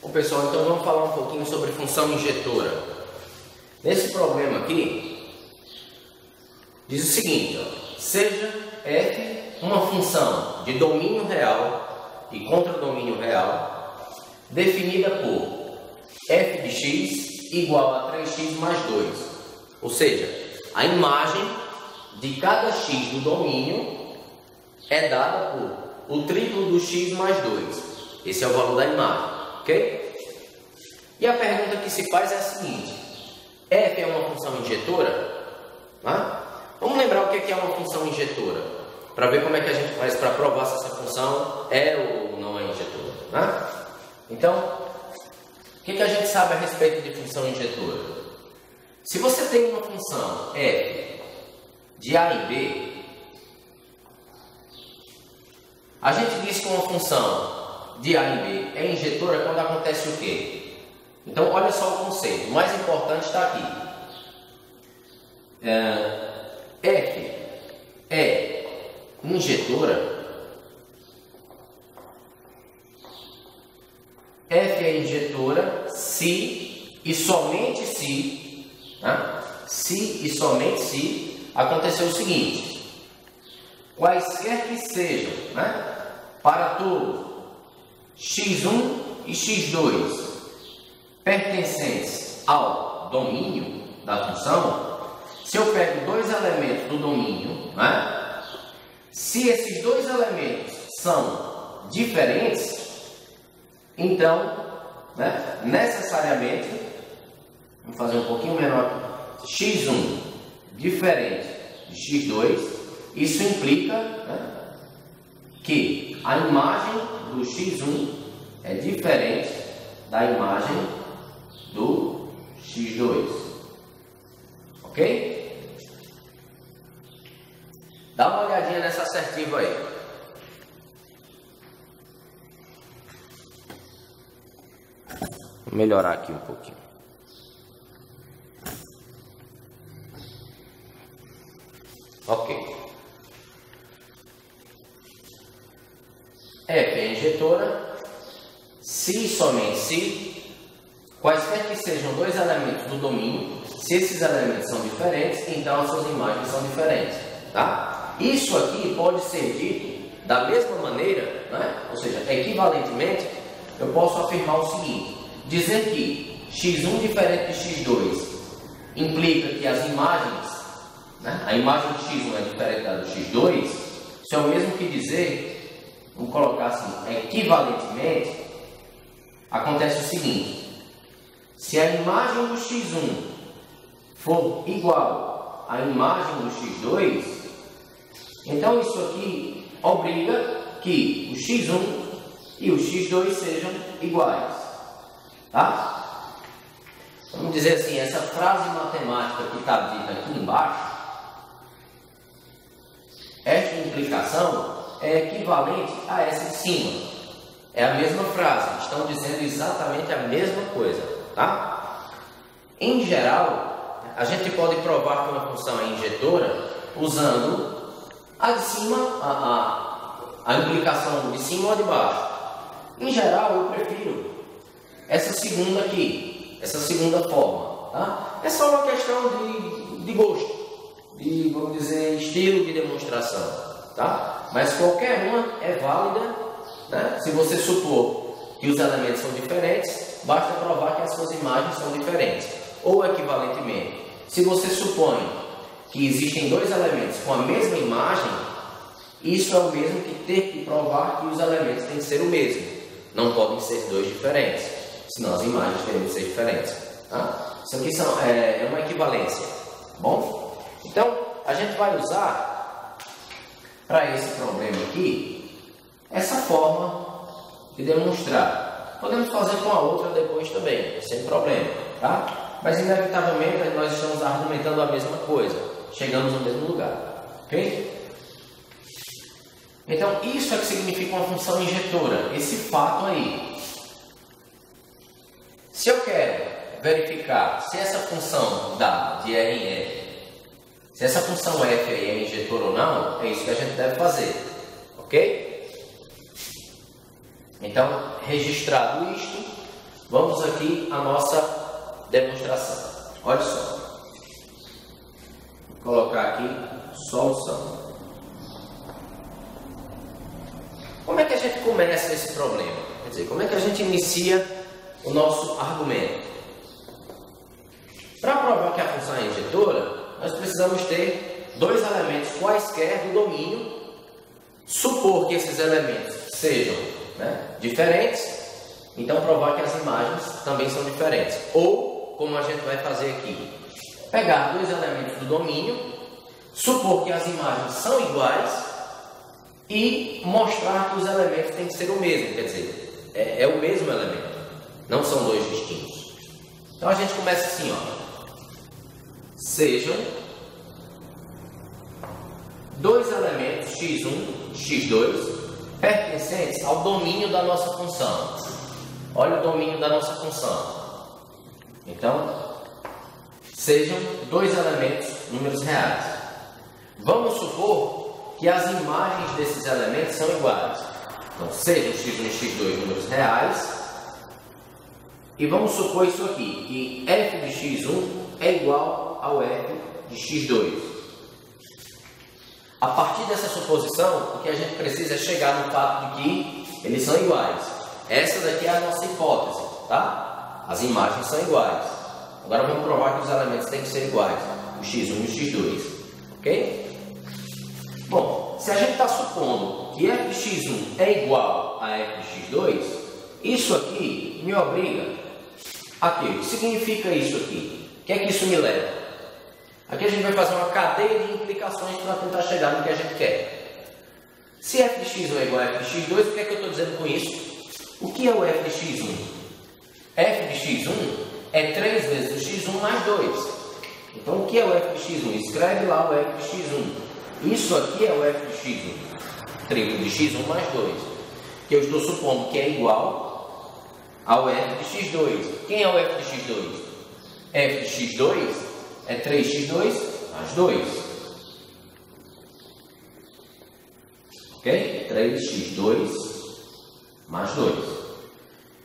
Bom, pessoal, então vamos falar um pouquinho sobre função injetora. Nesse problema aqui, diz o seguinte, ó, seja f uma função de domínio real e contradomínio real, definida por f de x igual a 3x mais 2. Ou seja, a imagem de cada x do domínio é dada por o triplo do x mais 2. Esse é o valor da imagem, ok? E a pergunta que se faz é a seguinte: f é uma função injetora? Vamos lembrar o que é uma função injetora, para ver como é que a gente faz para provar se essa função é ou não é injetora. Então, o que a gente sabe a respeito de função injetora? Se você tem uma função f de a e b, a gente diz que uma função de a e b é injetora quando acontece o quê? Então, olha só o conceito. O mais importante está aqui. F é injetora. F é injetora se e somente se, se e somente se aconteceu o seguinte: quaisquer que sejam, para todos x1 e x2 pertencentes ao domínio da função, se eu pego dois elementos do domínio, se esses dois elementos são diferentes, então, necessariamente, vamos fazer um pouquinho menor, x1 diferente de x2, isso implica que a imagem do x1 é diferente da imagem do x2, ok? Dá uma olhadinha nessa assertiva aí. Vou melhorar aqui um pouquinho. Ok. F é injetora se e somente se quaisquer que sejam dois elementos do domínio, se esses elementos são diferentes, então as suas imagens são diferentes, Isso aqui pode ser dito da mesma maneira, ou seja, equivalentemente, eu posso afirmar o seguinte: dizer que x1 diferente de x2 implica que as imagens, a imagem de x1 é diferente da do x2, isso é o mesmo que dizer, vamos colocar assim, equivalentemente, acontece o seguinte: se a imagem do x1 for igual à imagem do x2, então isso aqui obriga que o x1 e o x2 sejam iguais, Vamos dizer assim, essa frase matemática que está dita aqui embaixo, esta implicação é equivalente a essa de cima. É a mesma frase, estão dizendo exatamente a mesma coisa, Em geral, a gente pode provar que uma função é injetora usando a de cima, a implicação de cima ou de baixo. Em geral, eu prefiro essa segunda aqui, essa segunda forma, É só uma questão de gosto, de, vamos dizer, estilo de demonstração, Mas qualquer uma é válida. Se você supor que os elementos são diferentes, basta provar que as suas imagens são diferentes. Ou equivalentemente, se você supõe que existem dois elementos com a mesma imagem, isso é o mesmo que ter que provar que os elementos têm que ser o mesmo. Não podem ser dois diferentes, senão as imagens teriam que ser diferentes. Isso aqui é uma equivalência. Bom? Então, a gente vai usar para esse problema aqui essa forma de demonstrar. Podemos fazer com a outra depois também, sem problema, Mas inevitavelmente nós estamos argumentando a mesma coisa, chegamos ao mesmo lugar, ok? Então isso é que significa uma função injetora, esse fato aí. Se eu quero verificar se essa função dá de R em R, se essa função f é injetora ou não, é isso que a gente deve fazer, ok? Então, registrado isto, Vamos aqui à nossa demonstração. Olha só. Vou colocar aqui solução. Como é que a gente começa esse problema? Quer dizer, como é que a gente inicia o nosso argumento? Para provar que a função é injetora, nós precisamos ter dois elementos quaisquer do domínio, supor que esses elementos sejam diferentes, então provar que as imagens também são diferentes. Ou, como a gente vai fazer aqui, pegar dois elementos do domínio, supor que as imagens são iguais e mostrar que os elementos têm que ser o mesmo, quer dizer, é o mesmo elemento, não são dois distintos. Então a gente começa assim, ó. Sejam dois elementos x1 e x2 pertencentes ao domínio da nossa função. Olha o domínio da nossa função. Então, sejam dois elementos números reais. Vamos supor que as imagens desses elementos são iguais. Então, sejam x1 e x2 números reais. E vamos supor isso aqui, que f de x1 é igual ao f de x2. A partir dessa suposição, o que a gente precisa é chegar no fato de que eles são iguais. Essa daqui é a nossa hipótese, tá? As imagens são iguais. Agora vamos provar que os elementos têm que ser iguais, o x1 e o x2, ok? Bom, se a gente está supondo que f de x1 é igual a f de x2, isso aqui me obriga a quê? O que significa isso aqui? O que é que isso me leva? Aqui a gente vai fazer uma cadeia de implicações para tentar chegar no que a gente quer. Se f de x1 é igual a f de x2, o que é que eu estou dizendo com isso? O que é o f de x1? f de x1 é 3 vezes o x1 mais 2. Então, o que é o f de x1? Escreve lá o f de x1. Isso aqui é o f de x1. Triplo de x1 mais 2. Que eu estou supondo que é igual ao f de x2. Quem é o f de x2? f de x2 é 3x2 mais 2. Ok? 3x2 mais 2.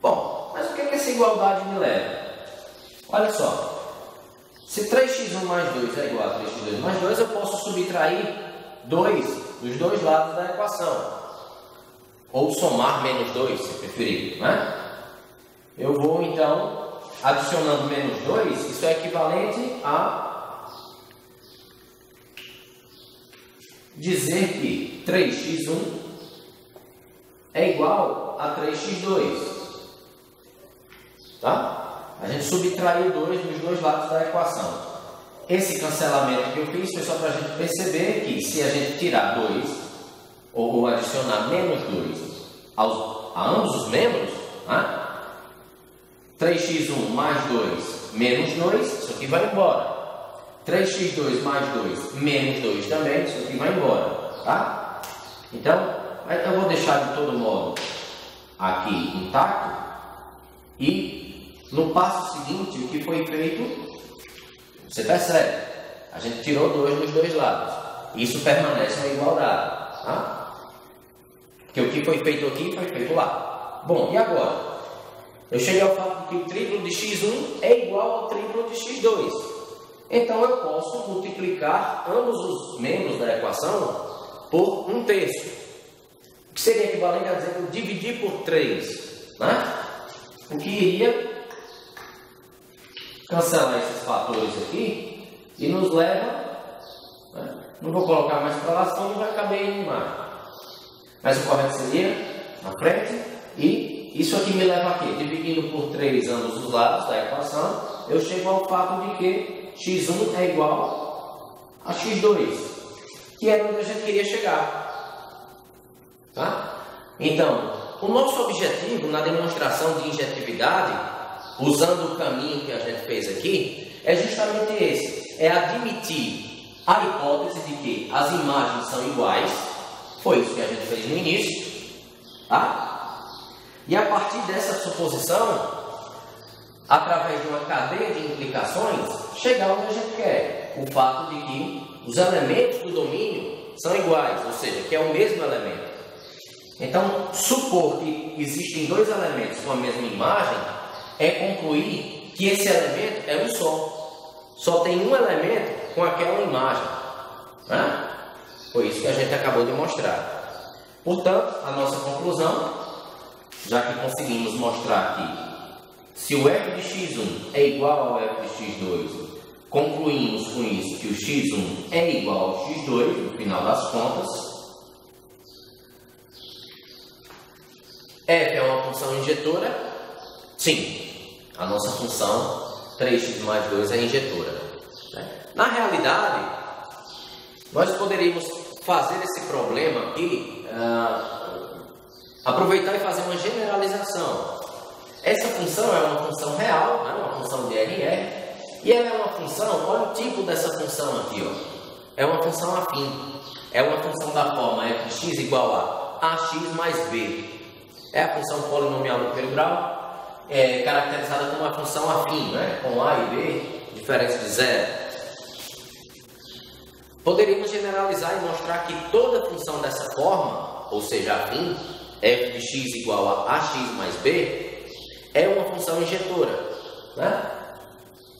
Bom, mas o que é que essa igualdade me leva? Olha só. Se 3x1 mais 2 é igual a 3x2 mais 2, eu posso subtrair 2 dos dois lados da equação. Ou somar menos 2, se preferir, né? Eu vou, então, adicionando menos 2, isso é equivalente a dizer que 3x1 é igual a 3x2. Tá? A gente subtraiu 2 dos dois lados da equação. Esse cancelamento que eu fiz foi só para a gente perceber que se a gente tirar 2 ou adicionar menos 2 a ambos os membros, né? 3x1 mais 2 menos 2, isso aqui vai embora. 3x2 mais 2 menos 2 também, isso aqui vai embora. Tá? Então, eu vou deixar de todo modo aqui intacto. E no passo seguinte, o que foi feito, você percebe, a gente tirou 2 dos dois lados. Isso permanece uma igualdade. Tá? Porque o que foi feito aqui foi feito lá. Bom, e agora? Eu cheguei ao fato de que o triplo de x1 é igual ao triplo de x2. Então eu posso multiplicar ambos os membros da equação por 1/3. O que seria equivalente a dizer que eu dividi por 3. Né? O que iria cancelar esses fatores aqui e nos leva... Né? Não vou colocar mais para lá, senão não vai caber em imagem. Mas o correto seria na frente e... Isso aqui me leva a quê? Dividindo por 3 ambos os lados da equação, eu chego ao fato de que x1 é igual a x2, que era onde a gente queria chegar. Tá? Então, o nosso objetivo na demonstração de injetividade, usando o caminho que a gente fez aqui, é justamente esse. É admitir a hipótese de que as imagens são iguais. Foi isso que a gente fez no início. Tá? E a partir dessa suposição, através de uma cadeia de implicações, chegar onde a gente quer. O fato de que os elementos do domínio são iguais, ou seja, que é o mesmo elemento. Então, supor que existem dois elementos com a mesma imagem é concluir que esse elemento é um só. Só tem um elemento com aquela imagem. Né? Foi isso que a gente acabou de mostrar. Portanto, a nossa conclusão, já que conseguimos mostrar que se o f de x1 é igual ao f de x2, concluímos com isso que o x1 é igual ao x2, no final das contas. F é uma função injetora? Sim, a nossa função 3x mais 2 é injetora. Na realidade, nós poderíamos fazer esse problema aqui, aproveitar e fazer uma generalização. Essa função é uma função real, né? Uma função de RR, e ela é uma função, olha o tipo dessa função aqui, ó. É uma função afim, é uma função da forma f de x igual a ax mais b. É a função polinomial do primeiro grau, caracterizada como uma função afim, né? Com a e b diferentes de zero. Poderíamos generalizar e mostrar que toda função dessa forma, ou seja, afim, f de x igual a ax mais b, é uma função injetora, né?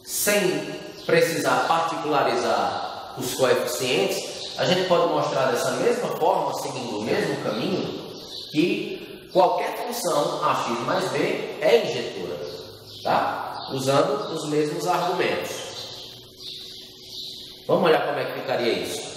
Sem precisar particularizar os coeficientes, a gente pode mostrar dessa mesma forma, seguindo o mesmo caminho, que qualquer função ax mais b é injetora, tá? Usando os mesmos argumentos. Vamos olhar como é que ficaria isso.